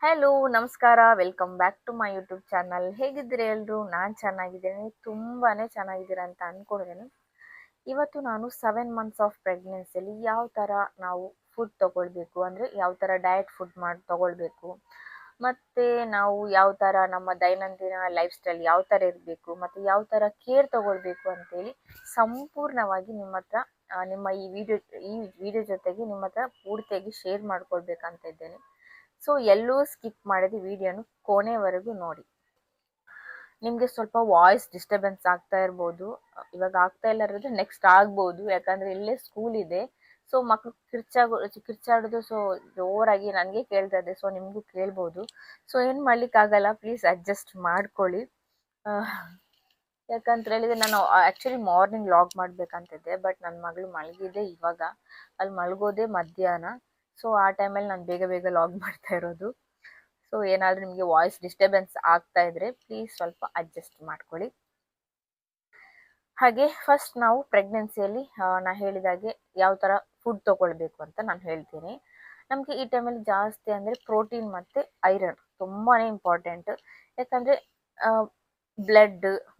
Hello ನಮಸ್ಕಾರ, welcome back to my YouTube channel. ಹೇಗಿದ್ದೀರಿ ಎಲ್ರು? ನಾನು ಚೆನ್ನಾಗಿದ್ದೇನೆ, ತುಂಬಾನೇ ಚೆನ್ನಾಗಿದ್ದೀರಾ ಅಂತ ಅನ್ಕೊಂಡಿದ್ದೇನೆ. ಇವತ್ತು ನಾನು 7 ಮಂತ್ಸ್ ಆಫ್ ಪ್ರೆಗ್ನೆನ್ಸಿಯಲ್ಲಿ ಯಾವ ಥರ ನಾವು ಫುಡ್ ತಗೊಳ್ಬೇಕು, ಅಂದರೆ ಯಾವ ಥರ ಡಯಟ್ ಫುಡ್ ಮಾಡಿ ತಗೊಳ್ಬೇಕು, ಮತ್ತು ನಾವು ಯಾವ ಥರ ನಮ್ಮ ದೈನಂದಿನ ಲೈಫ್ ಸ್ಟೈಲ್ ಯಾವ ಥರ ಇರಬೇಕು, ಮತ್ತು ಯಾವ ಥರ ಕೇರ್ ತಗೊಳ್ಬೇಕು ಅಂತೇಳಿ ಸಂಪೂರ್ಣವಾಗಿ ನಿಮ್ಮ ಹತ್ರ ನಿಮ್ಮ ಈ ವಿಡಿಯೋ ಜೊತೆಗೆ ನಿಮ್ಮ ಹತ್ರ ಪೂರ್ತಿಯಾಗಿ ಶೇರ್ ಮಾಡ್ಕೊಳ್ಬೇಕಂತ ಇದ್ದೇನೆ. ಸೊ ಎಲ್ಲೂ ಸ್ಕಿಪ್ ಮಾಡಿದ ವಿಡಿಯೋನು ಕೊನೆವರೆಗೂ ನೋಡಿ. ನಿಮಗೆ ಸ್ವಲ್ಪ ವಾಯ್ಸ್ ಡಿಸ್ಟರ್ಬೆನ್ಸ್ ಆಗ್ತಾ ಇರ್ಬೋದು. ಇವಾಗ ಆಗ್ತಾ ಇಲ್ಲ ಇರೋದು ನೆಕ್ಸ್ಟ್ ಆಗ್ಬೋದು, ಯಾಕಂದ್ರೆ ಇಲ್ಲೇ ಸ್ಕೂಲ್ ಇದೆ. ಸೊ ಮಕ್ಕಳು ಕಿರ್ಚಾಡೋದು ಸೊ ಜೋರಾಗಿ ನನಗೆ ಕೇಳ್ತಾ ಇದೆ. ಸೊ ನಿಮಗೂ ಕೇಳ್ಬೋದು. ಸೊ ಏನು ಮಾಡ್ಲಿಕ್ಕಾಗಲ್ಲ, ಪ್ಲೀಸ್ ಅಡ್ಜಸ್ಟ್ ಮಾಡ್ಕೊಳ್ಳಿ. ಯಾಕಂತ ಹೇಳಿದ್ರೆ ನಾನು ಆ್ಯಕ್ಚುಲಿ ಮಾರ್ನಿಂಗ್ ಲಾಗ್ ಮಾಡ್ಬೇಕಂತಿದ್ದೆ, ಬಟ್ ನನ್ನ ಮಗಳು ಮಲಗಿದೆ ಇವಾಗ. ಅಲ್ಲಿ ಮಲಗೋದೇ ಮಧ್ಯಾಹ್ನ. ಸೊ ಆ ಟೈಮಲ್ಲಿ ನಾನು ಬೇಗ ಬೇಗ ಲಾಗ್ ಮಾಡ್ತಾ ಇರೋದು. ಸೊ ಏನಾದರೂ ನಿಮಗೆ ವಾಯ್ಸ್ ಡಿಸ್ಟರ್ಬೆನ್ಸ್ ಆಗ್ತಾ ಇದ್ರೆ ಪ್ಲೀಸ್ ಸ್ವಲ್ಪ ಅಡ್ಜಸ್ಟ್ ಮಾಡ್ಕೊಳ್ಳಿ. ಹಾಗೆ ಫಸ್ಟ್ ನಾವು ಪ್ರೆಗ್ನೆನ್ಸಿಯಲ್ಲಿ ನಾ ಹೇಳಿದಾಗೆ ಯಾವ ಥರ ಫುಡ್ ತಗೊಳ್ಬೇಕು ಅಂತ ನಾನು ಹೇಳ್ತೀನಿ. ನಮಗೆ ಈ ಟೈಮಲ್ಲಿ ಜಾಸ್ತಿ ಅಂದರೆ ಪ್ರೋಟೀನ್ ಮತ್ತು ಐರನ್ ತುಂಬಾ ಇಂಪಾರ್ಟೆಂಟ್. ಯಾಕಂದರೆ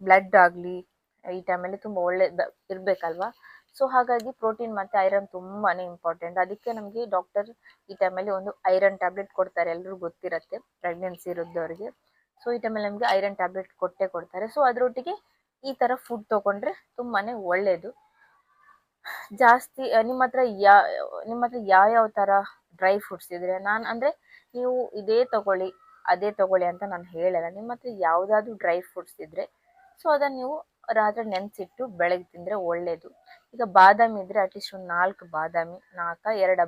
ಬ್ಲಡ್ ಆಗಲಿ ಈ ಟೈಮಲ್ಲಿ ತುಂಬ ಒಳ್ಳೆ ಇರಬೇಕಲ್ವಾ. ಸೊ ಹಾಗಾಗಿ ಪ್ರೋಟೀನ್ ಮತ್ತು ಐರನ್ ತುಂಬಾ ಇಂಪಾರ್ಟೆಂಟ್. ಅದಕ್ಕೆ ನಮಗೆ ಡಾಕ್ಟರ್ ಈ ಟೈಮಲ್ಲಿ ಒಂದು ಐರನ್ ಟ್ಯಾಬ್ಲೆಟ್ ಕೊಡ್ತಾರೆ, ಎಲ್ರಿಗೂ ಗೊತ್ತಿರುತ್ತೆ ಪ್ರೆಗ್ನೆನ್ಸಿ ಇರೋದವರಿಗೆ. ಸೊ ಈ ಟೈಮಲ್ಲಿ ನಮಗೆ ಐರನ್ ಟ್ಯಾಬ್ಲೆಟ್ ಕೊಡ್ತಾರೆ. ಸೊ ಅದರೊಟ್ಟಿಗೆ ಈ ಥರ ಫುಡ್ ತೊಗೊಂಡ್ರೆ ತುಂಬಾ ಒಳ್ಳೆಯದು. ಜಾಸ್ತಿ ನಿಮ್ಮ ಹತ್ರ ಯಾವ ಥರ ಡ್ರೈ ಫ್ರೂಟ್ಸ್ ಇದ್ರೆ, ನಾನು ಅಂದರೆ ನೀವು ಇದೇ ತಗೊಳ್ಳಿ ಅದೇ ತಗೊಳ್ಳಿ ಅಂತ ನಾನು ಹೇಳಲ್ಲ. ನಿಮ್ಮ ಹತ್ರ ಯಾವುದಾದ್ರೂ ಡ್ರೈ ಫ್ರೂಟ್ಸ್ ಇದ್ದರೆ ಸೊ ಅದನ್ನು ನೀವು ರಾತ್ರಿ ನೆನೆಸಿಟ್ಟು ಬೆಳಗ್ಗೆ ತಿಂದರೆ ಒಳ್ಳೆಯದು. ಈಗ ಬಾದಾಮಿ ಇದ್ದರೆ ಅಟ್ಲೀಸ್ಟ್ ಒಂದು 2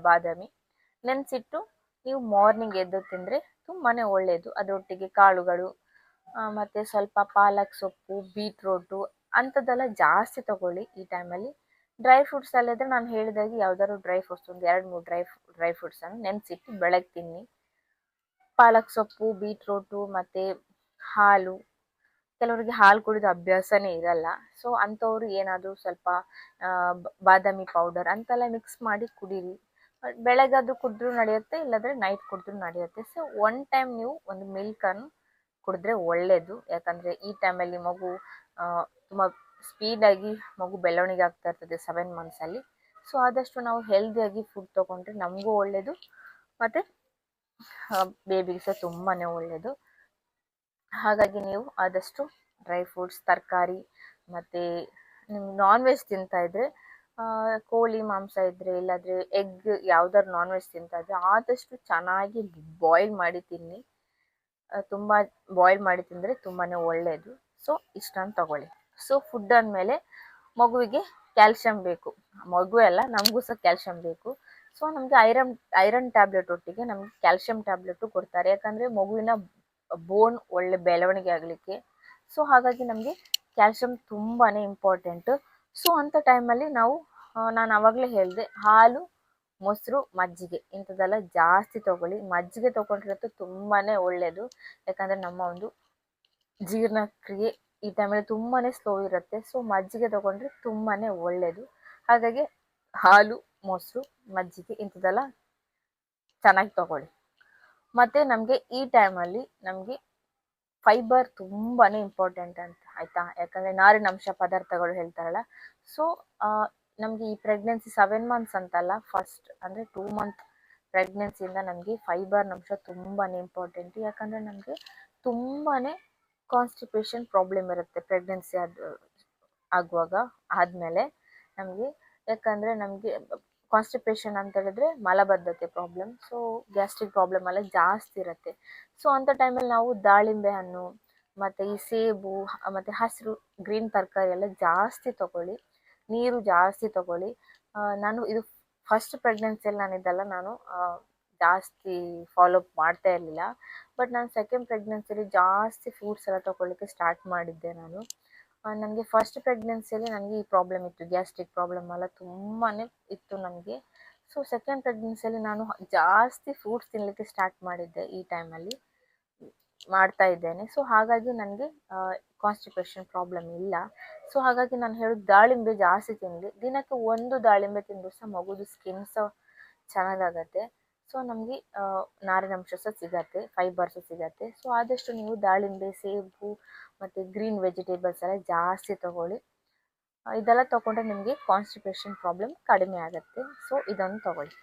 ಬಾದಾಮಿ ನೆನೆಸಿಟ್ಟು ನೀವು ಮಾರ್ನಿಂಗ್ ಎದ್ದು ತಿಂದರೆ ತುಂಬಾ ಒಳ್ಳೆಯದು. ಅದರೊಟ್ಟಿಗೆ ಕಾಳುಗಳು ಮತ್ತು ಸ್ವಲ್ಪ ಪಾಲಕ್ ಸೊಪ್ಪು, ಬೀಟ್ರೋಟು ಅಂಥದ್ದೆಲ್ಲ ಜಾಸ್ತಿ ತಗೊಳ್ಳಿ ಈ ಟೈಮಲ್ಲಿ. ಡ್ರೈ ಫ್ರೂಟ್ಸ್ ಅಲ್ಲಿದ್ದರೆ ನಾನು ಹೇಳಿದಾಗೆ ಯಾವ್ದಾದ್ರು ಡ್ರೈ ಫ್ರೂಟ್ಸ್ ಒಂದು 2-3 ಡ್ರೈ ಫ್ರೂಟ್ಸನ್ನು ನೆನೆಸಿಟ್ಟು ಬೆಳಗ್ಗೆ ತಿನ್ನಿ. ಪಾಲಕ್ ಸೊಪ್ಪು, ಬೀಟ್ರೋಟು ಮತ್ತು ಹಾಲು. ಕೆಲವರಿಗೆ ಹಾಲು ಕುಡಿದ ಅಭ್ಯಾಸನೇ ಇರಲ್ಲ. ಸೊ ಅಂಥವ್ರು ಏನಾದರೂ ಸ್ವಲ್ಪ ಬಾದಾಮಿ ಪೌಡರ್ ಅಂತೆಲ್ಲ ಮಿಕ್ಸ್ ಮಾಡಿ ಕುಡೀರಿ. ಬೆಳಗಾದ್ರೂ ಕುಡಿದ್ರೂ ನಡೆಯುತ್ತೆ, ಇಲ್ಲಾಂದರೆ ನೈಟ್ ಕುಡಿದ್ರೂ ನಡೆಯುತ್ತೆ. ಸೊ ಒನ್ ಟೈಮ್ ನೀವು ಒಂದು ಮಿಲ್ಕನ್ನು ಕುಡಿದ್ರೆ ಒಳ್ಳೆಯದು. ಯಾಕಂದರೆ ಈ ಟೈಮಲ್ಲಿ ಮಗು ತುಂಬ ಸ್ಪೀಡಾಗಿ ಬೆಳವಣಿಗೆ ಆಗ್ತಾ ಇರ್ತದೆ 7 ಮಂತ್ಸಲ್ಲಿ. ಸೊ ಆದಷ್ಟು ನಾವು ಹೆಲ್ದಿಯಾಗಿ ಫುಡ್ ತೊಗೊಂಡ್ರೆ ನಮಗೂ ಒಳ್ಳೆಯದು, ಮತ್ತು ಬೇಬಿಗೆ ಸಹ ತುಂಬಾ ಒಳ್ಳೆಯದು. ಹಾಗಾಗಿ ನೀವು ಆದಷ್ಟು ಡ್ರೈ ಫ್ರೂಟ್ಸ್, ತರಕಾರಿ, ಮತ್ತು ನಿಮ್ಗೆ ನಾನ್ ವೆಜ್ ತಿಂತಾ ಇದ್ದರೆ ಕೋಳಿ ಮಾಂಸ ಇದ್ದರೆ, ಇಲ್ಲಾಂದರೆ ಎಗ್ ಯಾವ್ದಾದ್ರು ನಾನ್ ವೆಜ್ ತಿಂತಾ ಇದ್ದರೆ ಆದಷ್ಟು ಚೆನ್ನಾಗಿ ಬಾಯ್ಲ್ ಮಾಡಿ ತಿನ್ನಿ. ತುಂಬ ಬಾಯ್ಲ್ ಮಾಡಿ ತಿಂದರೆ ತುಂಬಾ ಒಳ್ಳೆಯದು. ಸೊ ಇಷ್ಟನ್ನು ತಗೊಳ್ಳಿ. ಸೊ ಫುಡ್ ಅಂದಮೇಲೆ ಮಗುವಿಗೆ ಕ್ಯಾಲ್ಶಿಯಂ ಬೇಕು. ಮಗು ಅಲ್ಲ, ನಮಗೂ ಸಹ ಕ್ಯಾಲ್ಶಿಯಂ ಬೇಕು. ಸೊ ನಮಗೆ ಐರನ್ ಟ್ಯಾಬ್ಲೆಟ್ ಒಟ್ಟಿಗೆ ನಮಗೆ ಕ್ಯಾಲ್ಶಿಯಂ ಟ್ಯಾಬ್ಲೆಟು ಕೊಡ್ತಾರೆ. ಯಾಕಂದರೆ ಮಗುವಿನ ಬೋನ್ ಒಳ್ಳೆ ಬೆಳವಣಿಗೆ ಆಗಲಿಕ್ಕೆ. ಸೊ ಹಾಗಾಗಿ ನಮಗೆ ಕ್ಯಾಲ್ಶಿಯಂ ತುಂಬಾ ಇಂಪಾರ್ಟೆಂಟು. ಸೊ ಅಂಥ ಟೈಮಲ್ಲಿ ನಾನು ಆವಾಗಲೇ ಹೇಳಿದೆ, ಹಾಲು, ಮೊಸರು, ಮಜ್ಜಿಗೆ ಇಂಥದ್ದೆಲ್ಲ ಜಾಸ್ತಿ ತಗೊಳ್ಳಿ. ಮಜ್ಜಿಗೆ ತೊಗೊಂಡ್ರಂತೂ ತುಂಬಾ ಒಳ್ಳೆಯದು. ಯಾಕಂದರೆ ನಮ್ಮ ಒಂದು ಜೀರ್ಣಕ್ರಿಯೆ ಈ ಟೈಮಲ್ಲಿ ತುಂಬಾ ಸ್ಲೋ ಇರುತ್ತೆ. ಸೊ ಮಜ್ಜಿಗೆ ತೊಗೊಂಡ್ರೆ ತುಂಬಾ ಒಳ್ಳೆಯದು. ಹಾಗಾಗಿ ಹಾಲು, ಮೊಸರು, ಮಜ್ಜಿಗೆ ಇಂಥದ್ದೆಲ್ಲ ಚೆನ್ನಾಗಿ ತಗೊಳ್ಳಿ. ಮತ್ತು ನಮಗೆ ಈ ಟೈಮಲ್ಲಿ ನಮಗೆ ಫೈಬರ್ ತುಂಬಾ ಇಂಪಾರ್ಟೆಂಟ್ ಅಂತ, ಆಯಿತಾ? ಯಾಕಂದರೆ ನಾರಿನಂಶ ಪದಾರ್ಥಗಳು ಹೇಳ್ತಾರಲ್ಲ. ಸೊ ನಮಗೆ ಈ ಪ್ರೆಗ್ನೆನ್ಸಿ 7 ಮಂತ್ಸ್ ಅಂತಲ್ಲ, ಫಸ್ಟ್ ಅಂದರೆ 2 ಮಂತ್ ಪ್ರೆಗ್ನೆನ್ಸಿಯಿಂದ ನಮಗೆ ಫೈಬರ್ ಅಂಶ ತುಂಬಾ ಇಂಪಾರ್ಟೆಂಟ್. ಯಾಕಂದರೆ ನಮಗೆ ತುಂಬಾ ಕಾನ್ಸ್ಟಿಪೇಷನ್ ಪ್ರಾಬ್ಲಮ್ ಇರುತ್ತೆ ಪ್ರೆಗ್ನೆನ್ಸಿ ಆಗುವಾಗ ಆದಮೇಲೆ ನಮಗೆ. ಯಾಕಂದರೆ ನಮಗೆ ಕಾನ್ಸ್ಟಿಪೇಷನ್ ಅಂತ ಹೇಳಿದ್ರೆ ಮಲಬದ್ಧತೆ ಪ್ರಾಬ್ಲಮ್, ಸೊ ಗ್ಯಾಸ್ಟ್ರಿಕ್ ಪ್ರಾಬ್ಲಮ್ ಎಲ್ಲ ಜಾಸ್ತಿ ಇರುತ್ತೆ. ಸೊ ಅಂಥ ಟೈಮಲ್ಲಿ ನಾವು ದಾಳಿಂಬೆ ಹಣ್ಣು ಮತ್ತು ಈ ಸೇಬು ಮತ್ತು ಹಸಿರು ಗ್ರೀನ್ ತರಕಾರಿ ಎಲ್ಲ ಜಾಸ್ತಿ ತಗೊಳ್ಳಿ. ನೀರು ಜಾಸ್ತಿ ತಗೊಳ್ಳಿ. ನಾನು ಇದು ಫಸ್ಟ್ ಪ್ರೆಗ್ನೆನ್ಸಿಯಲ್ಲಿ ನಾನಿದ್ದೆಲ್ಲ ನಾನು ಜಾಸ್ತಿ ಫಾಲೋಅಪ್ ಮಾಡ್ತಾ ಇರಲಿಲ್ಲ. ಬಟ್ ನಾನು ಸೆಕೆಂಡ್ ಪ್ರೆಗ್ನೆನ್ಸಿಯಲ್ಲಿ ಜಾಸ್ತಿ ಫ್ರೂಟ್ಸ್ ಎಲ್ಲ ತಗೊಳ್ಳಿಕ್ಕೆ ಸ್ಟಾರ್ಟ್ ಮಾಡಿದ್ದೆ ನಾನು. ನನಗೆ ಫಸ್ಟ್ ಪ್ರೆಗ್ನೆನ್ಸಿಯಲ್ಲಿ ನನಗೆ ಈ ಪ್ರಾಬ್ಲಮ್ ಇತ್ತು, ಗ್ಯಾಸ್ಟ್ರಿಕ್ ಪ್ರಾಬ್ಲಮ್ ಎಲ್ಲ ತುಂಬಾ ಇತ್ತು ನನಗೆ. ಸೊ ಸೆಕೆಂಡ್ ಪ್ರೆಗ್ನೆನ್ಸಿಯಲ್ಲಿ ನಾನು ಜಾಸ್ತಿ ಫ್ರೂಟ್ಸ್ ತಿನ್ನಲಿಕ್ಕೆ ಸ್ಟಾರ್ಟ್ ಮಾಡಿದ್ದೆ, ಈ ಟೈಮಲ್ಲಿ ಮಾಡ್ತಾ ಇದ್ದೇನೆ. ಸೊ ಹಾಗಾಗಿ ನನಗೆ ಕಾನ್ಸ್ಟಿಪೇಷನ್ ಪ್ರಾಬ್ಲಮ್ ಇಲ್ಲ. ಸೊ ಹಾಗಾಗಿ ನಾನು ಹೇಳೋದು ದಾಳಿಂಬೆ ಜಾಸ್ತಿ ತಿನ್ನಲಿ. ದಿನಕ್ಕೆ 1 ದಾಳಿಂಬೆ ತಿಂದರೂ ಸಹ ಮಗುದು ಸ್ಕಿನ್ ಸಹ ಚೆನ್ನಾಗಾಗತ್ತೆ. ಸೊ ನಮಗೆ ನಾರಿನಂಶ ಸಹ ಸಿಗತ್ತೆ, ಫೈಬರ್ಸ್ ಸಿಗತ್ತೆ. ಸೊ ಆದಷ್ಟು ನೀವು ದಾಳಿಂಬೆ, ಸೇಬು ಮತ್ತು ಗ್ರೀನ್ ವೆಜಿಟೇಬಲ್ಸ್ ಎಲ್ಲ ಜಾಸ್ತಿ ತಗೊಳ್ಳಿ. ಇದೆಲ್ಲ ತಗೊಂಡ್ರೆ ನಿಮಗೆ ಕಾನ್ಸ್ಟಿಪೇಷನ್ ಪ್ರಾಬ್ಲಮ್ ಕಡಿಮೆ ಆಗುತ್ತೆ. ಸೊ ಇದನ್ನು ತಗೊಳ್ಳಿ.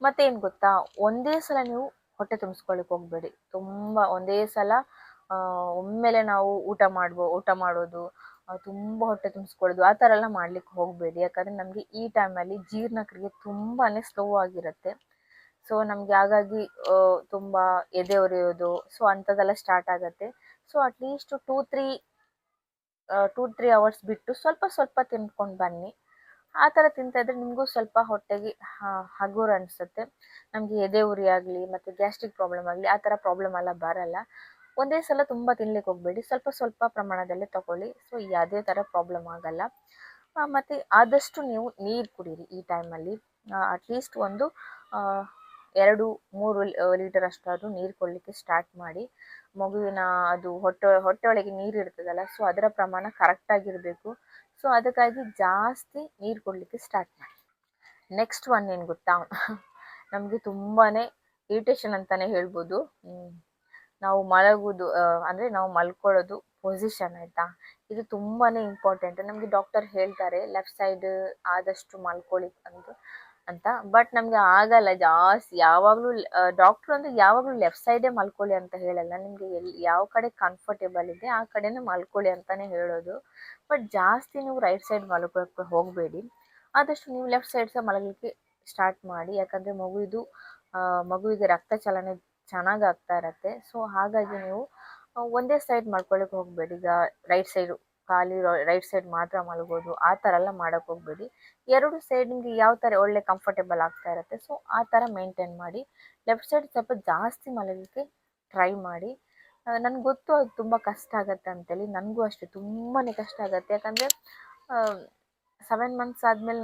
ಮತ್ತೇನು ಗೊತ್ತಾ, ಒಂದೇ ಸಲ ನೀವು ಹೊಟ್ಟೆ ತುಂಬಿಸ್ಕೊಳ್ಳಿಕ್ಕೆ ಹೋಗಬೇಡಿ. ತುಂಬ ಒಂದೇ ಸಲ ಒಮ್ಮೆಲೆ ನಾವು ಊಟ ಮಾಡೋದು, ತುಂಬ ಹೊಟ್ಟೆ ತುಂಬಿಸ್ಕೊಳ್ಳೋದು ಆ ಥರ ಎಲ್ಲ ಮಾಡ್ಲಿಕ್ಕೆ ಹೋಗಬೇಡಿ. ಯಾಕಂದರೆ ನಮಗೆ ಈ ಟೈಮಲ್ಲಿ ಜೀರ್ಣಕ್ರಿಯೆ ತುಂಬಾ ಸ್ಲೋ ಆಗಿರುತ್ತೆ. ಸೊ ನಮಗೆ ಹಾಗಾಗಿ ತುಂಬ ಎದೆ ಉರಿಯೋದು ಸೊ ಅಂಥದ್ದೆಲ್ಲ ಸ್ಟಾರ್ಟ್ ಆಗುತ್ತೆ. ಸೊ ಅಟ್ಲೀಸ್ಟ್ 2-3 ಅವರ್ಸ್ ಬಿಟ್ಟು ಸ್ವಲ್ಪ ಸ್ವಲ್ಪ ತಿನ್ಕೊಂಡು ಬನ್ನಿ. ಆ ಥರ ತಿಂತಾ ಇದ್ರೆ ನಿಮಗೂ ಸ್ವಲ್ಪ ಹೊಟ್ಟೆಗೆ ಹಗುರ ಅನಿಸುತ್ತೆ. ನಮಗೆ ಎದೆ ಉರಿ ಆಗಲಿ ಮತ್ತು ಗ್ಯಾಸ್ಟ್ರಿಕ್ ಪ್ರಾಬ್ಲಮ್ ಆಗಲಿ ಆ ಥರ ಪ್ರಾಬ್ಲಮ್ ಎಲ್ಲ ಬರಲ್ಲ. ಒಂದೇ ಸಲ ತುಂಬ ತಿನ್ಲಿಕ್ಕೆ ಹೋಗಬೇಡಿ, ಸ್ವಲ್ಪ ಸ್ವಲ್ಪ ಪ್ರಮಾಣದಲ್ಲೇ ತಗೊಳ್ಳಿ. ಸೊ ಯಾವುದೇ ಥರ ಪ್ರಾಬ್ಲಮ್ ಆಗಲ್ಲ. ಮತ್ತು ಆದಷ್ಟು ನೀವು ನೀರು ಕುಡೀರಿ ಈ ಟೈಮಲ್ಲಿ. ಅಟ್ಲೀಸ್ಟ್ ಒಂದು 2-3 ಲೀಟರ್ ಅಷ್ಟಾದರೂ ನೀರು ಕೊಡಲಿಕ್ಕೆ ಸ್ಟಾರ್ಟ್ ಮಾಡಿ. ಮಗುವಿನ ಅದು ಹೊಟ್ಟೆ ಒಳಗೆ ನೀರು ಇರ್ತದಲ್ಲ, ಸೊ ಅದರ ಪ್ರಮಾಣ ಕರೆಕ್ಟಾಗಿರಬೇಕು. ಸೊ ಅದಕ್ಕಾಗಿ ಜಾಸ್ತಿ ನೀರು ಕೊಡಲಿಕ್ಕೆ ಸ್ಟಾರ್ಟ್ ಮಾಡಿ. ನೆಕ್ಸ್ಟ್ ಒನ್ ಏನು ಗೊತ್ತಾ, ನಮಗೆ ತುಂಬಾ ಇರಿಟೇಷನ್ ಅಂತಲೇ ಹೇಳ್ಬೋದು. ನಾವು ಮಲಗೋದು ಅಂದರೆ ನಾವು ಮಲ್ಕೊಳ್ಳೋದು ಪೊಸಿಷನ್ ಆಯಿತಾ, ಇದು ತುಂಬಾ ಇಂಪಾರ್ಟೆಂಟ್. ನಮಗೆ ಡಾಕ್ಟರ್ ಹೇಳ್ತಾರೆ ಲೆಫ್ಟ್ ಸೈಡ್ ಆದಷ್ಟು ಮಲ್ಕೊಳ್ಳಿ ಅಂತ. ಬಟ್ ನಮಗೆ ಆಗಲ್ಲ ಜಾಸ್ತಿ. ಯಾವಾಗಲೂ ಡಾಕ್ಟ್ರು ಅಂದರೆ ಯಾವಾಗಲೂ ಲೆಫ್ಟ್ ಸೈಡೇ ಮಲ್ಕೊಳ್ಳಿ ಅಂತ ಹೇಳಲ್ಲ. ನಿಮಗೆ ಯಾವ ಕಡೆ ಕಂಫರ್ಟೇಬಲ್ ಇದೆ ಆ ಕಡೆನೇ ಮಲ್ಕೊಳ್ಳಿ ಅಂತಲೇ ಹೇಳೋದು. ಬಟ್ ಜಾಸ್ತಿ ನೀವು ರೈಟ್ ಸೈಡ್ ಮಲ್ಕೊಳ್ಳೋಕ್ಕೆ ಹೋಗಬೇಡಿ. ಆದಷ್ಟು ನೀವು ಲೆಫ್ಟ್ ಸೈಡ್ ಸಹ ಮಲಗಲಿಕ್ಕೆ ಸ್ಟಾರ್ಟ್ ಮಾಡಿ. ಯಾಕಂದರೆ ಮಗುವಿಗೆ ರಕ್ತ ಚಲನೆ ಚೆನ್ನಾಗಿ ಆಗ್ತಾ ಇರತ್ತೆ. ಸೊ ಹಾಗಾಗಿ ನೀವು ಒಂದೇ ಸೈಡ್ ಮಲ್ಕೊಳ್ಳಿಕ್ಕೆ ಹೋಗಬೇಡಿ. ಈಗ ರೈಟ್ ಸೈಡು ಖಾಲಿ ರೈಟ್ ಸೈಡ್ ಮಾತ್ರ ಮಲಗೋದು ಆ ಥರ ಎಲ್ಲ ಮಾಡೋಕ್ಕೆ ಹೋಗಬೇಡಿ. ಎರಡು ಸೈಡ್ ನಿಮಗೆ ಯಾವ ಥರ ಒಳ್ಳೆ ಕಂಫರ್ಟೇಬಲ್ ಆಗ್ತಾ ಇರುತ್ತೆ ಸೊ ಆ ಥರ ಮೇಂಟೈನ್ ಮಾಡಿ. ಲೆಫ್ಟ್ ಸೈಡ್ ಸ್ವಲ್ಪ ಜಾಸ್ತಿ ಮಲಗಲಿಕ್ಕೆ ಟ್ರೈ ಮಾಡಿ. ನನಗೆ ಗೊತ್ತು ಅದು ತುಂಬ ಕಷ್ಟ ಆಗುತ್ತೆ ಅಂತೇಳಿ, ನನಗೂ ಅಷ್ಟೇ ತುಂಬಾ ಕಷ್ಟ ಆಗುತ್ತೆ. ಯಾಕಂದರೆ 7 ಮಂತ್ಸ್ ಆದಮೇಲೆ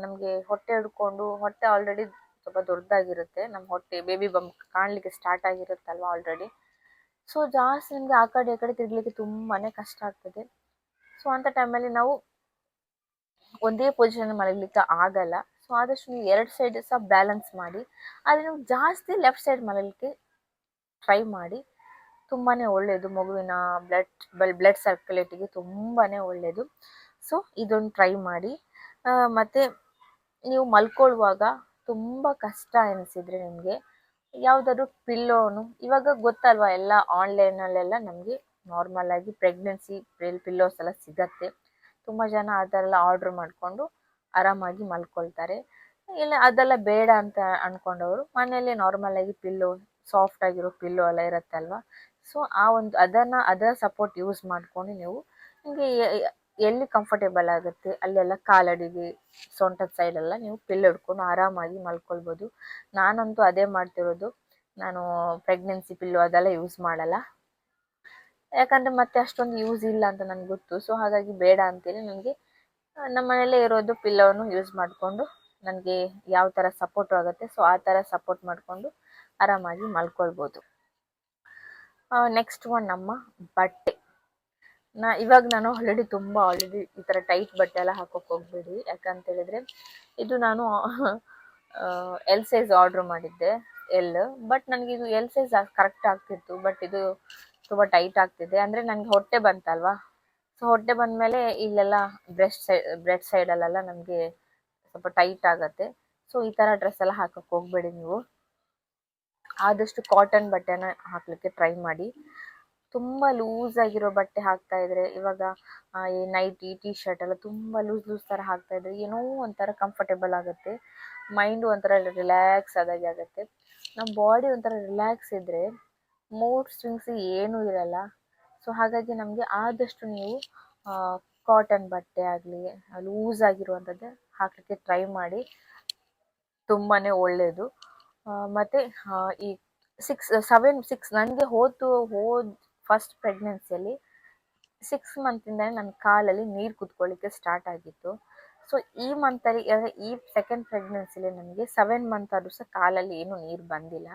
ನಮಗೆ ಹೊಟ್ಟೆ ಹಿಡ್ಕೊಂಡು, ಹೊಟ್ಟೆ ಆಲ್ರೆಡಿ ಸ್ವಲ್ಪ ದೊಡ್ಡದಾಗಿರುತ್ತೆ, ನಮ್ಮ ಹೊಟ್ಟೆ ಬೇಬಿ ಬಂಪ್ ಕಾಣಲಿಕ್ಕೆ ಸ್ಟಾರ್ಟ್ ಆಗಿರುತ್ತಲ್ವ ಆಲ್ರೆಡಿ. ಸೊ ಜಾಸ್ತಿ ನಿಮಗೆ ಆ ಕಡೆ ಈ ಕಡೆ ತಿರ್ಗಲಿಕ್ಕೆ ತುಂಬಾ ಕಷ್ಟ ಆಗ್ತದೆ. ಸೊ ಅಂಥ ಟೈಮಲ್ಲಿ ನಾವು ಒಂದೇ ಪೊಸಿಷನ್ ಮಲಗಲಿಕ್ಕೆ ಆಗಲ್ಲ. ಸೊ ಆದಷ್ಟು ನೀವು 2 ಸೈಡ್ ಸಹ ಬ್ಯಾಲೆನ್ಸ್ ಮಾಡಿ. ಆದರೆ ನೀವು ಜಾಸ್ತಿ ಲೆಫ್ಟ್ ಸೈಡ್ ಮಲಗಲಿಕ್ಕೆ ಟ್ರೈ ಮಾಡಿ. ತುಂಬಾ ಒಳ್ಳೆಯದು, ಮಗುವಿನ ಬ್ಲಡ್ ಸರ್ಕ್ಯುಲೇಟಿಗೆ ತುಂಬಾ ಒಳ್ಳೆಯದು. ಸೊ ಇದೊಂದು ಟ್ರೈ ಮಾಡಿ. ಮತ್ತು ನೀವು ಮಲ್ಕೊಳ್ಳುವಾಗ ತುಂಬ ಕಷ್ಟ ಎನಿಸಿದರೆ ನಿಮಗೆ ಯಾವುದಾದ್ರೂ ಪಿಲ್ಲೋನು, ಇವಾಗ ಗೊತ್ತಲ್ವ ಎಲ್ಲ ಆನ್ಲೈನಲ್ಲೆಲ್ಲ ನಮಗೆ ನಾರ್ಮಲಾಗಿ ಪ್ರೆಗ್ನೆನ್ಸಿ ಪಿಲ್ಲೋಸ್ ಎಲ್ಲ ಸಿಗತ್ತೆ. ತುಂಬ ಜನ ಆ ಥರ ಎಲ್ಲ ಆರ್ಡ್ರ್ ಮಾಡಿಕೊಂಡು ಆರಾಮಾಗಿ ಮಲ್ಕೊಳ್ತಾರೆ. ಇಲ್ಲ ಅದೆಲ್ಲ ಬೇಡ ಅಂತ ಅಂದ್ಕೊಂಡವರು ಮನೆಯಲ್ಲೇ ನಾರ್ಮಲಾಗಿ ಪಿಲ್ಲೋ, ಸಾಫ್ಟ್ ಆಗಿರೋ ಪಿಲ್ಲೋ ಎಲ್ಲ ಇರುತ್ತಲ್ವ. ಸೊ ಅದರ ಸಪೋರ್ಟ್ ಯೂಸ್ ಮಾಡಿಕೊಂಡು ನೀವು ನಿಮಗೆ ಎಲ್ಲಿ ಕಂಫರ್ಟೇಬಲ್ ಆಗುತ್ತೆ ಅಲ್ಲೆಲ್ಲ ಕಾಲಡಿಗೆ, ಸೊಂಟದ ಸೈಡೆಲ್ಲ ನೀವು ಪಿಲ್ಲೋ ಹಿಡ್ಕೊಂಡು ಆರಾಮಾಗಿ ಮಲ್ಕೊಳ್ಬೋದು. ನಾನಂತೂ ಅದೇ ಮಾಡ್ತಿರೋದು. ನಾನು ಪ್ರೆಗ್ನೆನ್ಸಿ ಪಿಲ್ಲೋ ಅದೆಲ್ಲ ಯೂಸ್ ಮಾಡಲ್ಲ. ಯಾಕಂದರೆ ಮತ್ತೆ ಅಷ್ಟೊಂದು ಯೂಸ್ ಇಲ್ಲ ಅಂತ ನನಗೆ ಗೊತ್ತು. ಸೊ ಹಾಗಾಗಿ ಬೇಡ ಅಂತೇಳಿ ನನಗೆ ನಮ್ಮ ಮನೆಯಲ್ಲೇ ಇರೋದು ಪಿಲ್ಲೋವನ್ನು ಯೂಸ್ ಮಾಡಿಕೊಂಡು ನನಗೆ ಯಾವ ಥರ ಸಪೋರ್ಟ್ ಆಗುತ್ತೆ ಸೊ ಆ ಥರ ಸಪೋರ್ಟ್ ಮಾಡಿಕೊಂಡು ಆರಾಮಾಗಿ ಮಲ್ಕೊಳ್ಬೋದು. ನೆಕ್ಸ್ಟ್ ಒನ್ ನಮ್ಮ ಬಟ್ಟೆ. ಇವಾಗ ನಾನು ಆಲ್ರೆಡಿ ಈ ಥರ ಟೈಟ್ ಬಟ್ಟೆ ಎಲ್ಲ ಹಾಕೋಕೆ ಹೋಗಬೇಡಿ. ಯಾಕಂತೇಳಿದರೆ ಇದು ನಾನು ಎಲ್ ಸೈಜ್ ಆರ್ಡ್ರ್ ಮಾಡಿದ್ದೆ, ಬಟ್ ನನಗೆ ಇದು ಎಲ್ ಸೈಜ್ ಕರೆಕ್ಟ್ ಆಗ್ತಿತ್ತು. ಬಟ್ ಇದು ತುಂಬ ಟೈಟ್ ಆಗ್ತಿದೆ. ಅಂದರೆ ನನಗೆ ಹೊಟ್ಟೆ ಬಂತಲ್ವಾ, ಸೊ ಹೊಟ್ಟೆ ಬಂದಮೇಲೆ ಇಲ್ಲೆಲ್ಲ ಬ್ರೆಸ್ಟ್ ಸೈಡಲ್ಲೆಲ್ಲ ನಮಗೆ ಸ್ವಲ್ಪ ಟೈಟ್ ಆಗುತ್ತೆ. ಸೊ ಈ ಥರ ಡ್ರೆಸ್ ಎಲ್ಲ ಹಾಕೋಕೆ ಹೋಗಬೇಡಿ ನೀವು. ಆದಷ್ಟು ಕಾಟನ್ ಬಟ್ಟೆನ ಹಾಕಲಿಕ್ಕೆ ಟ್ರೈ ಮಾಡಿ. ತುಂಬ ಲೂಸ್ ಆಗಿರೋ ಬಟ್ಟೆ ಹಾಕ್ತಾ ಇದ್ರೆ, ಇವಾಗ ಈ ನೈಟಿ ಟೀ ಶರ್ಟ್ ಎಲ್ಲ ತುಂಬ ಲೂಸ್ ಥರ ಹಾಕ್ತಾ ಇದ್ರೆ ಏನೋ ಒಂಥರ ಕಂಫರ್ಟೇಬಲ್ ಆಗುತ್ತೆ, ಮೈಂಡು ಒಂಥರ ರಿಲ್ಯಾಕ್ಸ್ ಆದಾಗೆ ಆಗುತ್ತೆ. ನಮ್ಮ ಬಾಡಿ ಒಂಥರ ರಿಲ್ಯಾಕ್ಸ್ ಇದ್ದರೆ ಮೂಡ್ ಸ್ವಿಂಗ್ಸ್ ಏನೂ ಇರಲ್ಲ. ಸೊ ಹಾಗಾಗಿ ನಮಗೆ ಆದಷ್ಟು ನೀವು ಕಾಟನ್ ಬಟ್ಟೆ ಆಗಲಿ ಲೂಸ್ ಆಗಿರುವಂಥದ್ದೇ ಹಾಕಲಿಕ್ಕೆ ಟ್ರೈ ಮಾಡಿ, ತುಂಬಾ ಒಳ್ಳೆಯದು. ಮತ್ತು ಈ 6 ನನಗೆ ಫಸ್ಟ್ ಪ್ರೆಗ್ನೆನ್ಸಿಯಲ್ಲಿ 6 ಮಂತಿಂದಲೇ ನನ್ನ ಕಾಲಲ್ಲಿ ನೀರು ಕುತ್ಕೊಳ್ಳಿಕ್ಕೆ ಸ್ಟಾರ್ಟ್ ಆಗಿತ್ತು. ಸೊ ಈ ಮಂತಲ್ಲಿ ಈ ಸೆಕೆಂಡ್ ಪ್ರೆಗ್ನೆನ್ಸಿಲಿ ನನಗೆ 7 ಮಂತ್ ಆದರೂ ಸಹ ಕಾಲಲ್ಲಿ ಏನೂ ನೀರು ಬಂದಿಲ್ಲ.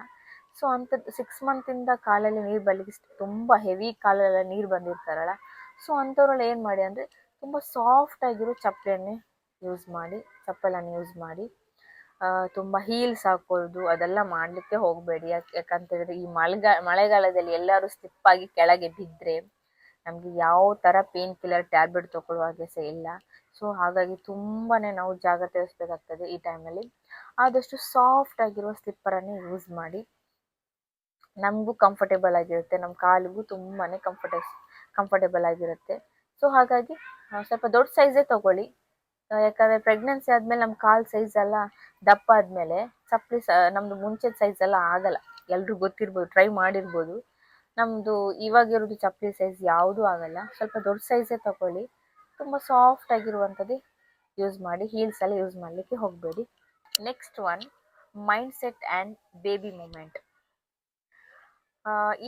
ಸೊ ಅಂಥದ್ದು 6 ಮಂತಿಂದ ಕಾಲಲ್ಲಿ ನೀರು ಬರಲಿಕ್ಕೆ ತುಂಬ ಹೆವಿ ಕಾಲೆಲ್ಲ ನೀರು ಬಂದಿರ್ತಾರಲ್ಲ, ಸೊ ಅಂಥವ್ರಲ್ಲಿ ಏನು ಮಾಡಿ ಅಂದರೆ ತುಂಬ ಸಾಫ್ಟಾಗಿರೋ ಚಪ್ಪಲಿಯನ್ನು ಯೂಸ್ ಮಾಡಿ. ತುಂಬ ಹೀಲ್ಸ್ ಹಾಕೊಳ್ಳೋದು ಅದೆಲ್ಲ ಮಾಡಲಿಕ್ಕೆ ಹೋಗಬೇಡಿ. ಯಾಕಂತೇಳಿದ್ರೆ ಈ ಮಳೆಗಾಲದಲ್ಲಿ ಎಲ್ಲರೂ ಸ್ಲಿಪ್ಪಾಗಿ ಕೆಳಗೆ ಬಿದ್ದರೆ ನಮಗೆ ಯಾವ ಥರ ಪೇನ್ ಕಿಲ್ಲರ್ ಟ್ಯಾಬ್ಲೆಟ್ ತೊಗೊಳ್ಳೋ ಹಾಗೆ ಸಹ ಇಲ್ಲ. ಸೊ ಹಾಗಾಗಿ ತುಂಬಾ ನಾವು ಜಾಗ್ರತೆ ವಹಿಸ್ಬೇಕಾಗ್ತದೆ ಈ ಟೈಮಲ್ಲಿ. ಆದಷ್ಟು ಸಾಫ್ಟ್ ಆಗಿರುವ ಸ್ಲಿಪ್ಪರನ್ನೇ ಯೂಸ್ ಮಾಡಿ. ನಮಗೂ ಕಂಫರ್ಟೇಬಲ್ ಆಗಿರುತ್ತೆ, ನಮ್ಮ ಕಾಲಿಗೂ ತುಂಬಾ ಕಂಫರ್ಟೇಬಲ್ ಆಗಿರುತ್ತೆ. ಸೊ ಹಾಗಾಗಿ ಸ್ವಲ್ಪ ದೊಡ್ಡ ಸೈಜೇ ತೊಗೊಳ್ಳಿ. ಯಾಕಂದರೆ ಪ್ರೆಗ್ನೆನ್ಸಿ ಆದಮೇಲೆ ನಮ್ಮ ಕಾಲು ಸೈಜ್ ಎಲ್ಲ ದಪ್ಪ ಆದಮೇಲೆ ಚಪ್ಪಲಿ ನಮ್ಮದು ಮುಂಚೆದ ಸೈಜ್ ಎಲ್ಲ ಆಗಲ್ಲ. ಎಲ್ರಿಗೂ ಗೊತ್ತಿರ್ಬೋದು, ಟ್ರೈ ಮಾಡಿರ್ಬೋದು. ನಮ್ಮದು ಇವಾಗಿರೋದು ಚಪ್ಪಲಿ ಸೈಜ್ ಯಾವುದೂ ಆಗಲ್ಲ. ಸ್ವಲ್ಪ ದೊಡ್ಡ ಸೈಜೇ ತೊಗೊಳ್ಳಿ. ತುಂಬ ಸಾಫ್ಟ್ ಆಗಿರುವಂಥದ್ದೇ ಯೂಸ್ ಮಾಡಿ, ಹೀಲ್ಸ್ ಎಲ್ಲ ಯೂಸ್ ಮಾಡಲಿಕ್ಕೆ ಹೋಗಬೇಡಿ. Next one, mindset and baby movement.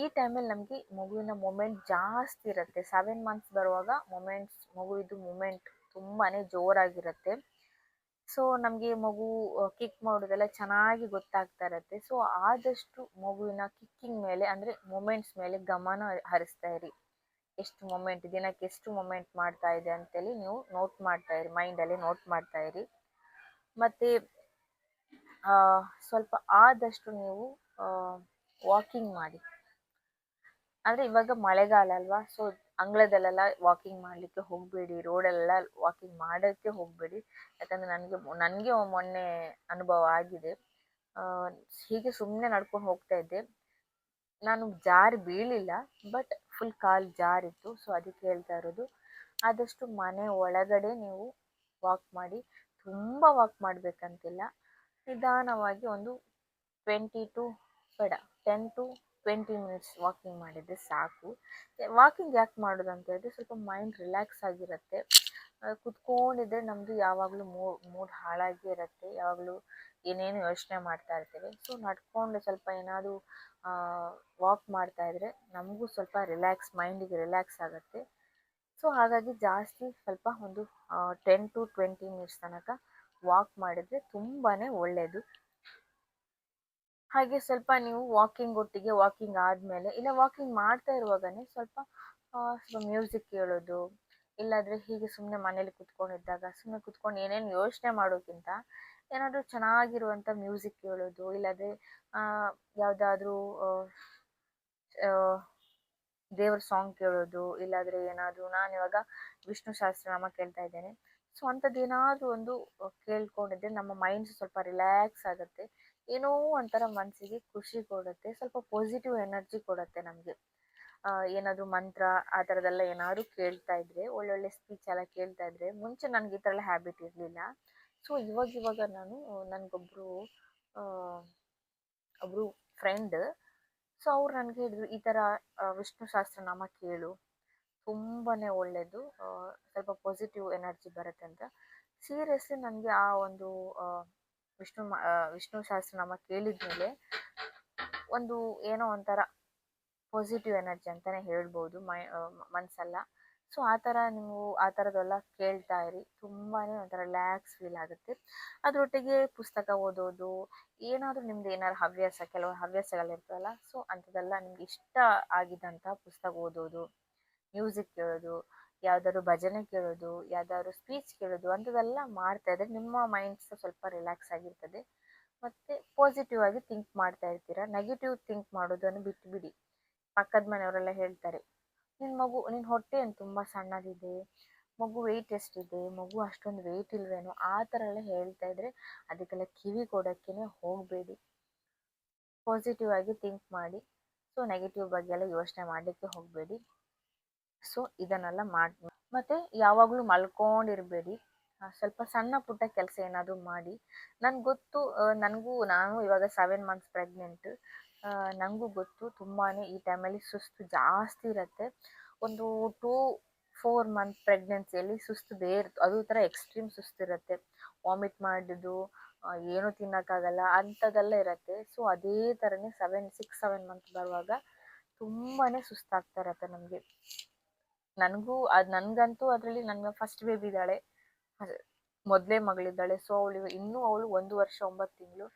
ಈ ಟೈಮಲ್ಲಿ ನಮಗೆ ಮಗುವಿನ ಮೂಮೆಂಟ್ ಜಾಸ್ತಿ ಇರುತ್ತೆ. 7 ಮಂತ್ಸ್ ಬರುವಾಗ ಮಗುವಿದು ಮೂಮೆಂಟ್ ತುಂಬಾ ಜೋರಾಗಿರುತ್ತೆ. ಸೊ ನಮಗೆ ಮಗು ಕಿಕ್ ಮಾಡೋದೆಲ್ಲ ಚೆನ್ನಾಗಿ ಗೊತ್ತಾಗ್ತಾ ಇರುತ್ತೆ. ಸೊ ಆದಷ್ಟು ಮಗುವಿನ ಕಿಕ್ಕಿಂಗ್ ಮೇಲೆ ಅಂದರೆ ಮೂಮೆಂಟ್ಸ್ ಮೇಲೆ ಗಮನ ಹರಿಸ್ತಾ ಇರಿ. ದಿನಕ್ಕೆ ಎಷ್ಟು ಮೂಮೆಂಟ್ ಮಾಡ್ತಾ ಇದೆ ಅಂತೇಳಿ ನೀವು ನೋಟ್ ಮಾಡ್ತಾ ಇರಿ, ಮೈಂಡಲ್ಲಿ ನೋಟ್ ಮಾಡ್ತಾ ಇರಿ. ಮತ್ತು ಸ್ವಲ್ಪ ಆದಷ್ಟು ನೀವು ವಾಕಿಂಗ್ ಮಾಡಿ. ಅಂದರೆ ಇವಾಗ ಮಳೆಗಾಲ ಅಲ್ವಾ, ಸೊ ಅಂಗಳದಲ್ಲೆಲ್ಲ ವಾಕಿಂಗ್ ಮಾಡಲಿಕ್ಕೆ ಹೋಗಬೇಡಿ, ರೋಡಲ್ಲೆಲ್ಲ ವಾಕಿಂಗ್ ಮಾಡೋಕ್ಕೆ ಹೋಗಬೇಡಿ. ಯಾಕಂದರೆ ನನಗೆ ಮೊನ್ನೆ ಅನುಭವ ಆಗಿದೆ. ಹೀಗೆ ಸುಮ್ಮನೆ ನಡ್ಕೊಂಡು ಹೋಗ್ತಾ ಇದ್ದೆ, ನಾನು ಜಾರಿ ಬೀಳಿಲ್ಲ, ಬಟ್ ಫುಲ್ ಕಾಲು ಜಾರಿತ್ತು. ಸೊ ಅದಕ್ಕೆ ಹೇಳ್ತಾ ಇರೋದು, ಆದಷ್ಟು ಮನೆ ಒಳಗಡೆ ನೀವು ವಾಕ್ ಮಾಡಿ. ತುಂಬ ವಾಕ್ ಮಾಡಬೇಕಂತಿಲ್ಲ, ನಿಧಾನವಾಗಿ ಒಂದು 10 to 20 ಮಿನಿಟ್ಸ್ ವಾಕಿಂಗ್ ಮಾಡಿದರೆ ಸಾಕು. ವಾಕಿಂಗ್ ಯಾಕೆ ಮಾಡೋದು ಅಂತ ಹೇಳಿದ್ರೆ ಸ್ವಲ್ಪ ಮೈಂಡ್ ರಿಲ್ಯಾಕ್ಸ್ ಆಗಿರುತ್ತೆ. ಕುತ್ಕೊಂಡಿದ್ರೆ ನಮ್ಮದು ಯಾವಾಗಲೂ ಮೂಡ್ ಹಾಳಾಗಿ ಇರುತ್ತೆ, ಯಾವಾಗಲೂ ಏನೇನು ಯೋಚನೆ ಮಾಡ್ತಾ ಇರ್ತೇವೆ. ಸೊ ನಡ್ಕೊಂಡು ಸ್ವಲ್ಪ ಏನಾದರೂ ವಾಕ್ ಮಾಡ್ತಾ ಇದ್ರೆ ನಮಗೂ ಸ್ವಲ್ಪ ಮೈಂಡಿಗೆ ರಿಲ್ಯಾಕ್ಸ್ ಆಗುತ್ತೆ. ಸೊ ಹಾಗಾಗಿ ಜಾಸ್ತಿ ಸ್ವಲ್ಪ ಒಂದು 10 to 20 ಮಿನಿಟ್ಸ್ ತನಕ ವಾಕ್ ಮಾಡಿದರೆ ತುಂಬಾ ಒಳ್ಳೆಯದು. ಹಾಗೆ ಸ್ವಲ್ಪ ನೀವು ವಾಕಿಂಗ್ ಆದಮೇಲೆ ಇಲ್ಲ ವಾಕಿಂಗ್ ಮಾಡ್ತಾ ಇರುವಾಗನೇ ಸ್ವಲ್ಪ ಮ್ಯೂಸಿಕ್ ಕೇಳೋದು, ಇಲ್ಲಾಂದರೆ ಹೀಗೆ ಸುಮ್ಮನೆ ಮನೇಲಿ ಕುತ್ಕೊಂಡು ಏನೇನು ಯೋಚನೆ ಮಾಡೋಕ್ಕಿಂತ ಏನಾದರೂ ಚೆನ್ನಾಗಿರುವಂಥ ಮ್ಯೂಸಿಕ್ ಕೇಳೋದು, ಇಲ್ಲಾಂದರೆ ಯಾವುದಾದ್ರೂ ದೇವ್ರ ಸಾಂಗ್ ಕೇಳೋದು, ಇಲ್ಲಾಂದರೆ ಏನಾದರೂ ನಾನಿವಾಗ ವಿಷ್ಣು ಸಹಸ್ರನಾಮ ಕೇಳ್ತಾ ಇದ್ದೇನೆ. ಸೊ ಅಂಥದ್ದು ಏನಾದರೂ ಒಂದು ಕೇಳ್ಕೊಂಡಿದ್ರೆ ನಮ್ಮ ಮೈಂಡ್ ಸ್ವಲ್ಪ ರಿಲ್ಯಾಕ್ಸ್ ಆಗುತ್ತೆ. ಏನೋ ಒಂಥರ ಮನಸ್ಸಿಗೆ ಖುಷಿ ಕೊಡುತ್ತೆ, ಸ್ವಲ್ಪ ಪಾಸಿಟಿವ್ ಎನರ್ಜಿ ಕೊಡುತ್ತೆ ನಮಗೆ. ಏನಾದರೂ ಮಂತ್ರ ಆ ಥರದ್ದೆಲ್ಲ ಏನಾದರೂ ಕೇಳ್ತಾ ಇದ್ರೆ, ಒಳ್ಳೊಳ್ಳೆ ಸ್ಪೀಚ್ ಎಲ್ಲ ಕೇಳ್ತಾ ಇದ್ರೆ, ಮುಂಚೆ ನನಗೆ ಈ ಥರ ಎಲ್ಲ ಹ್ಯಾಬಿಟ್ ಇರಲಿಲ್ಲ. ಸೊ ಇವಾಗ ನನಗೊಬ್ಬರು ಫ್ರೆಂಡ್, ಸೊ ಅವ್ರು ನನಗೆ ಹೇಳಿದ್ರು, ಈ ಥರ ವಿಷ್ಣು ಸಹಸ್ರನಾಮ ಕೇಳು, ತುಂಬಾ ಒಳ್ಳೆಯದು, ಸ್ವಲ್ಪ ಪಾಸಿಟಿವ್ ಎನರ್ಜಿ ಬರುತ್ತೆ ಅಂತ. ಸೀರಿಯಸ್ಲಿ ನನಗೆ ಆ ಒಂದು ವಿಷ್ಣು ಸಹಸ್ರನಾಮ ಕೇಳಿದ್ಮೇಲೆ ಒಂದು ಏನೋ ಒಂಥರ ಪಾಸಿಟಿವ್ ಎನರ್ಜಿ ಅಂತಲೇ ಹೇಳ್ಬೋದು ಮನಸ್ಸೆಲ್ಲ. ಸೊ ನೀವು ಆ ಥರದ್ದೆಲ್ಲ ಕೇಳ್ತಾ ಇರಿ, ತುಂಬಾ ಒಂಥರ ರಿಲ್ಯಾಕ್ಸ್ ಫೀಲ್ ಆಗುತ್ತೆ. ಅದರೊಟ್ಟಿಗೆ ಪುಸ್ತಕ ಓದೋದು, ಏನಾದರೂ ನಿಮ್ದು ಏನಾದ್ರು ಕೆಲವು ಹವ್ಯಾಸಗಳಿರ್ತವಲ್ಲ, ಸೊ ಅಂಥದ್ದೆಲ್ಲ ನಿಮ್ಗೆ ಇಷ್ಟ ಆಗಿದ್ದಂಥ ಪುಸ್ತಕ ಓದೋದು, ಮ್ಯೂಸಿಕ್ ಕೇಳೋದು, ಯಾವ್ದಾದ್ರು ಭಜನೆ ಕೇಳೋದು, ಯಾವ್ದಾದ್ರು ಸ್ಪೀಚ್ ಕೇಳೋದು, ಅಂಥದ್ದೆಲ್ಲ ಮಾಡ್ತಾ ಇದ್ರೆ ನಿಮ್ಮ ಮೈಂಡ್ ಸ್ವಲ್ಪ ರಿಲ್ಯಾಕ್ಸ್ ಆಗಿರ್ತದೆ. ಮತ್ತು ಪಾಸಿಟಿವ್ ಆಗಿ ಥಿಂಕ್ ಮಾಡ್ತಾ ಇರ್ತೀರಾ. ನೆಗೆಟಿವ್ ಥಿಂಕ್ ಮಾಡೋದನ್ನು ಬಿಟ್ಟುಬಿಡಿ. ಪಕ್ಕದ ಮನೆಯವರೆಲ್ಲ ಹೇಳ್ತಾರೆ, ನಿನ್ನ ಹೊಟ್ಟೆ ಏನು ತುಂಬ ಸಣ್ಣದಿದೆ, ಮಗು ವೆಯ್ಟ್ ಎಷ್ಟಿದೆ, ಮಗು ಅಷ್ಟೊಂದು ವೆಯ್ಟ್ ಇಲ್ವೇನೋ, ಆ ಥರ ಎಲ್ಲ ಹೇಳ್ತಾ ಇದ್ರೆ ಅದಕ್ಕೆಲ್ಲ ಕಿವಿ ಕೊಡೋಕ್ಕೇ ಹೋಗಬೇಡಿ. ಪಾಸಿಟಿವ್ ಆಗಿ ಥಿಂಕ್ ಮಾಡಿ. ಸೊ ನೆಗೆಟಿವ್ ಬಗ್ಗೆ ಎಲ್ಲ ಯೋಚನೆ ಮಾಡಲಿಕ್ಕೆ ಹೋಗಬೇಡಿ. ಸೊ ಇದನ್ನೆಲ್ಲ ಮತ್ತು ಯಾವಾಗಲೂ ಮಲ್ಕೊಂಡಿರಬೇಡಿ. ಸ್ವಲ್ಪ ಸಣ್ಣ ಪುಟ್ಟ ಕೆಲಸ ಏನಾದರೂ ಮಾಡಿ. ನನಗೆ ಗೊತ್ತು, ನಾನು ಇವಾಗ 7 ಮಂತ್ಸ್ ಪ್ರೆಗ್ನೆಂಟ್, ನನಗೂ ಗೊತ್ತು ತುಂಬಾ ಈ ಟೈಮಲ್ಲಿ ಸುಸ್ತು ಜಾಸ್ತಿ ಇರುತ್ತೆ. ಒಂದು 2-4 ಮಂತ್ ಪ್ರೆಗ್ನೆನ್ಸಿಯಲ್ಲಿ ಸುಸ್ತು ಅದು ಥರ ಎಕ್ಸ್ಟ್ರೀಮ್ ಸುಸ್ತಿರುತ್ತೆ. ವಾಮಿಟ್ ಮಾಡೋದು, ಏನೂ ತಿನ್ನೋಕ್ಕಾಗಲ್ಲ ಅಂಥದ್ದೆಲ್ಲ ಇರುತ್ತೆ. ಸೊ ಅದೇ ಥರನೇ 6-7 ಮಂತ್ ಬರುವಾಗ ತುಂಬಾ ಸುಸ್ತಾಗ್ತಾ ಇರುತ್ತೆ ನಮಗೆ. ನನಗಂತೂ ಅದರಲ್ಲಿ ನನ್ನ ಫಸ್ಟ್ ಬೇಬಿ ಇದ್ದಾಳೆ, ಮೊದಲೇ ಮಗಳಿದ್ದಾಳೆ. ಸೊ ಅವಳು 1 ವರ್ಷ 9 ತಿಂಗಳು.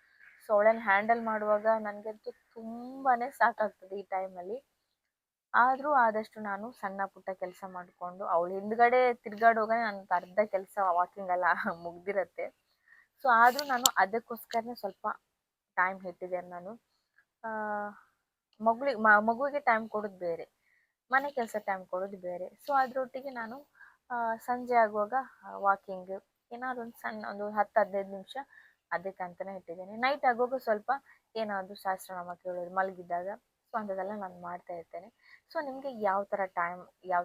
ಸೊ ಅವಳನ್ನು ಹ್ಯಾಂಡಲ್ ಮಾಡುವಾಗ ನನಗಂತೂ ತುಂಬಾ ಸಾಕಾಗ್ತದೆ ಈ ಟೈಮಲ್ಲಿ. ಆದರೂ ಆದಷ್ಟು ನಾನು ಸಣ್ಣ ಪುಟ್ಟ ಕೆಲಸ ಮಾಡಿಕೊಂಡು ಅವಳು ಹಿಂದ್ಗಡೆ ತಿರ್ಗಾಡುವಾಗ ನನ್ನ ಅರ್ಧ ಕೆಲಸ ವಾಕಿಂಗ್ ಎಲ್ಲ ಮುಗ್ದಿರತ್ತೆ. ಸೊ ಆದರೂ ನಾನು ಅದಕ್ಕೋಸ್ಕರನೇ ಸ್ವಲ್ಪ ಟೈಮ್ ಇಟ್ಟಿದ್ದೇನೆ ನಾನು. ಮಗುವಿಗೆ ಟೈಮ್ ಕೊಡೋದು ಬೇರೆ, ಮನೆ ಕೆಲಸ ಟೈಮ್ ಕೊಡೋದು ಬೇರೆ. ಸೊ ಅದರೊಟ್ಟಿಗೆ ನಾನು ಸಂಜೆ ಆಗುವಾಗ ವಾಕಿಂಗ್, ಏನಾದ್ರು ಒಂದು ಸಣ್ಣ ಒಂದು 10-15 ನಿಮಿಷ ಅದಕ್ಕಂತಲೇ ಇಟ್ಟಿದ್ದೇನೆ. ನೈಟ್ ಆಗುವಾಗ ಸ್ವಲ್ಪ ಏನಾದರೂ ಸಹಸ್ರನಾಮ ಕೇಳೋದು ಮಲಗಿದ್ದಾಗ, ಸೊ ಅಂಥದ್ದೆಲ್ಲ ನಾನು ಮಾಡ್ತಾ ಇರ್ತೇನೆ. ಸೊ ನಿಮಗೆ ಯಾವ ಥರ ಟೈಮ್ ಯಾವ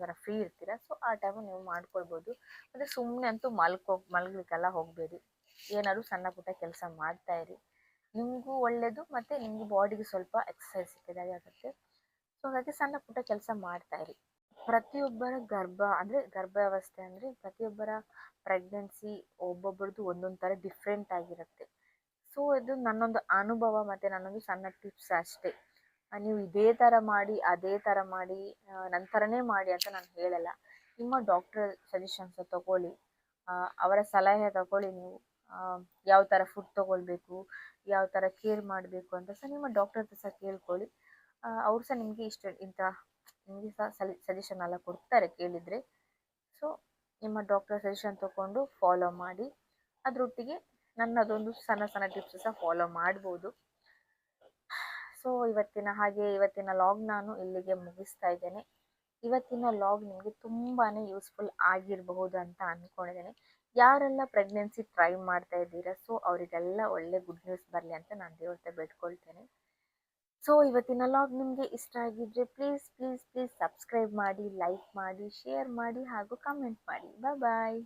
ಥರ ಫ್ರೀ ಇರ್ತೀರಾ, ಸೊ ಆ ಟೈಮು ನೀವು ಮಾಡ್ಕೊಳ್ಬೋದು. ಮತ್ತು ಸುಮ್ಮನೆ ಅಂತೂ ಮಲಗಲಿಕ್ಕೆಲ್ಲ ಹೋಗಬೇಡಿ. ಏನಾದ್ರು ಸಣ್ಣ ಪುಟ್ಟ ಕೆಲಸ ಮಾಡ್ತಾ ಇರಿ, ನಿಮಗೂ ಒಳ್ಳೆಯದು ಮತ್ತು ನಿಮಗೂ ಬಾಡಿಗೆ ಸ್ವಲ್ಪ ಎಕ್ಸಸೈಸ್ ಸಿಕ್ಕಿದಾಗೆ ಆಗುತ್ತೆ. ಸೊ ಹಾಗಾಗಿ ಸಣ್ಣ ಪುಟ್ಟ ಕೆಲಸ ಮಾಡ್ತಾ ಇರಿ. ಪ್ರತಿಯೊಬ್ಬರ ಗರ್ಭಾವಸ್ಥೆ ಅಂದರೆ ಪ್ರತಿಯೊಬ್ಬರ ಪ್ರೆಗ್ನೆನ್ಸಿ ಒಬ್ಬೊಬ್ಬರದ್ದು ಒಂದೊಂದು ಥರ ಡಿಫ್ರೆಂಟ್ ಆಗಿರುತ್ತೆ. ಸೊ ಇದು ನನ್ನೊಂದು ಅನುಭವ ಮತ್ತು ನನ್ನೊಂದು ಸಣ್ಣ ಟಿಪ್ಸ್ ಅಷ್ಟೇ. ನೀವು ಇದೇ ಥರ ಮಾಡಿ ಅದೇ ಥರ ಮಾಡಿ ನನ್ನ ಥರನೇ ಮಾಡಿ ಅಂತ ನಾನು ಹೇಳಲ್ಲ. ನಿಮ್ಮ ಡಾಕ್ಟರ್ ಸಜೆಷನ್ಸ್ ತಗೊಳ್ಳಿ, ಅವರ ಸಲಹೆ ತಗೊಳ್ಳಿ. ನೀವು ಯಾವ ಥರ ಫುಡ್ ತೊಗೊಳ್ಬೇಕು, ಯಾವ ಥರ ಕೇರ್ ಮಾಡಬೇಕು ಅಂತ ಸಹ ನಿಮ್ಮ ಡಾಕ್ಟರ್ ಹತ್ರ ಸಹ ಕೇಳ್ಕೊಳ್ಳಿ. ಅವ್ರು ಸಹ ನಿಮಗೆ ನಿಮಗೆ ಸಹ ಸಜೆಷನ್ ಎಲ್ಲ ಕೊಡ್ತಾರೆ ಕೇಳಿದರೆ. ಸೊ ನಿಮ್ಮ ಡಾಕ್ಟರ್ ಸಜೆಷನ್ ತಗೊಂಡು ಫಾಲೋ ಮಾಡಿ. ಅದರೊಟ್ಟಿಗೆ ನನ್ನದೊಂದು ಸಣ್ಣ ಸಣ್ಣ ಟಿಪ್ಸ್ ಸಹ ಫಾಲೋ ಮಾಡ್ಬೋದು. ಸೊ ಇವತ್ತಿನ ಲಾಗ್ ನಾನು ಇಲ್ಲಿಗೆ ಮುಗಿಸ್ತಾ ಇದ್ದೇನೆ. ಇವತ್ತಿನ ಲಾಗ್ ನಿಮಗೆ ತುಂಬಾ ಯೂಸ್ಫುಲ್ ಆಗಿರಬಹುದು ಅಂತ ಅಂದ್ಕೊಂಡಿದ್ದೇನೆ. ಯಾರೆಲ್ಲ ಪ್ರೆಗ್ನೆನ್ಸಿ ಟ್ರೈ ಮಾಡ್ತಾ ಇದ್ದೀರಾ, ಸೊ ಅವರಿಗೆಲ್ಲ ಒಳ್ಳೆ ಗುಡ್ ನ್ಯೂಸ್ ಬರಲಿ ಅಂತ ನಾನು ದೇವ್ರ ಹತ್ರ ಬೇಡ್ಕೊಳ್ತೇನೆ. ಸೊ ಇವತ್ತಿನ ಲಾಗ್ ನಿಮಗೆ ಇಷ್ಟ ಆಗಿದ್ರೆ ಪ್ಲೀಸ್ ಪ್ಲೀಸ್ ಪ್ಲೀಸ್ ಸಬ್ಸ್ಕ್ರೈಬ್ ಮಾಡಿ, ಲೈಕ್ ಮಾಡಿ, ಶೇರ್ ಮಾಡಿ ಹಾಗೂ ಕಮೆಂಟ್ ಮಾಡಿ. ಬಾಯ್.